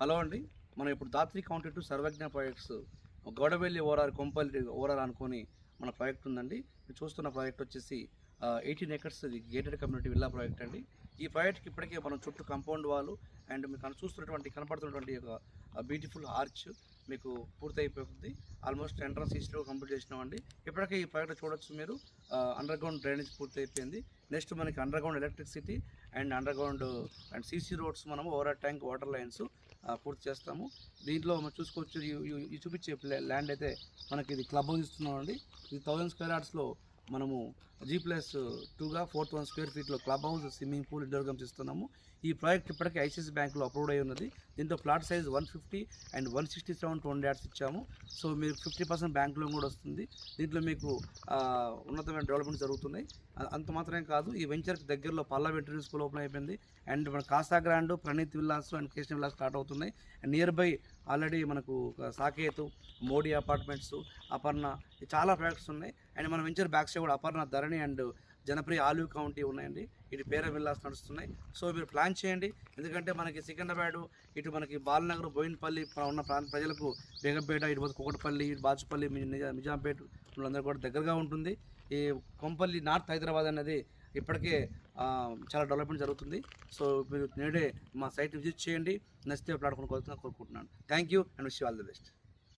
Hello అండి. మనం ఇప్పుడు Dhatri county to Sarvagna projects Gowdavelli ORR Kompally ORR అనుకోని మన ప్రాజెక్ట్ ఉందండి. మీరు చూస్తున్న ప్రాజెక్ట్ వచ్చేసి 18 ఎకర్స్ ఇది గేటెడ్ కమ్యూనిటీ విల్లా ప్రాజెక్ట్ అండి. ఈ ప్రాజెక్ట్కి ఇప్పటికే మనం చుట్టూ కాంపౌండ్ వాల్ అండ్ మీకు కనపడుతున్నటువంటి ఒక బ్యూటిఫుల్ ఆర్చ్ మీకు పూర్తయిపోతుంది. ఆల్మోస్ట్ ఎంట్రన్స్ ఈస్ట్లో కంప్లీట్ చేసినామండి. ఇప్పటికే ఈ ప్రాజెక్ట్ చూడొచ్చు మీరు. అండర్ గ్రౌండ్ డ్రైనేజ్ పూర్తయిపోయింది. నెక్స్ట్ మనకి underground electricity and underground and CC roads మనము ఓవర్ ట్యాంక్ వాటర్ లైన్స్ పూర్తి చేస్తాము. దీంట్లో మనం చూసుకోవచ్చు. ఈ చూపించే ల్యాండ్ అయితే మనకి ఇది క్లబ్ హౌస్ ఇస్తున్నామండి. ఇది 1000 స్క్వేర్ యార్డ్స్లో మనము G+2గా 4,000 స్క్వేర్ ఫీట్లో club house, swimming pool, indoor games ఇస్తున్నాము. ఈ ప్రాజెక్ట్ ఇప్పటికీ ఐసిఐసిఐ బ్యాంక్లో అప్రూవ్ అయి ఉన్నది. దీంతో ప్లాట్ సైజ్ 150 అండ్ 167 200 యార్డ్స్ ఇచ్చాము. సో మీరు 50% బ్యాంక్ లోన్ కూడా వస్తుంది. దీంట్లో మీకు ఉన్నతమైన డెవలప్మెంట్ జరుగుతున్నాయి. అంత మాత్రమే కాదు, ఈ వెంచర్కి దగ్గరలో పల్లా వెటరీ స్కూల్ ఓపెన్ అయిపోయింది. అండ్ మన Casa Grand, Praneeth villas and Krishna villas start అవుతున్నాయి. అండ్ నియర్ బై ఆల్రెడీ మనకు సాకేతు, మోడీ అపార్ట్మెంట్స్, అపర్ణ, చాలా ప్రాజెక్ట్స్ ఉన్నాయి. అండ్ మన వెంచర్ బ్యాక్ సైడ్ కూడా అపర్ణ, ధరణి అండ్ జనప్రియ ఆలివ్ కౌంటీ ఉన్నాయండి. ఇటు పేర విల్లాస్ నడుస్తున్నాయి. సో మీరు ప్లాన్ చేయండి. ఎందుకంటే మనకి సికింద్రాబాద్, ఇటు మనకి బాలనగర్, బోయిన్పల్లి ఉన్న ప్రాంత ప్రజలకు బేగంపేట, ఇటు కుకటపల్లి, ఇటు బాచుపల్లి, నిజాంపేట వాళ్ళందరూ కూడా దగ్గరగా ఉంటుంది. ఈ కొంపల్లి నార్త్ హైదరాబాద్ అనేది ఇప్పటికే చాలా డెవలప్మెంట్ జరుగుతుంది. సో మీరు నేడే మా సైట్ విజిట్ చేయండి. నచ్చితే ప్లాట్ఫామ్ కోరుకుంటున్నాను. Thank you and wish you all the best.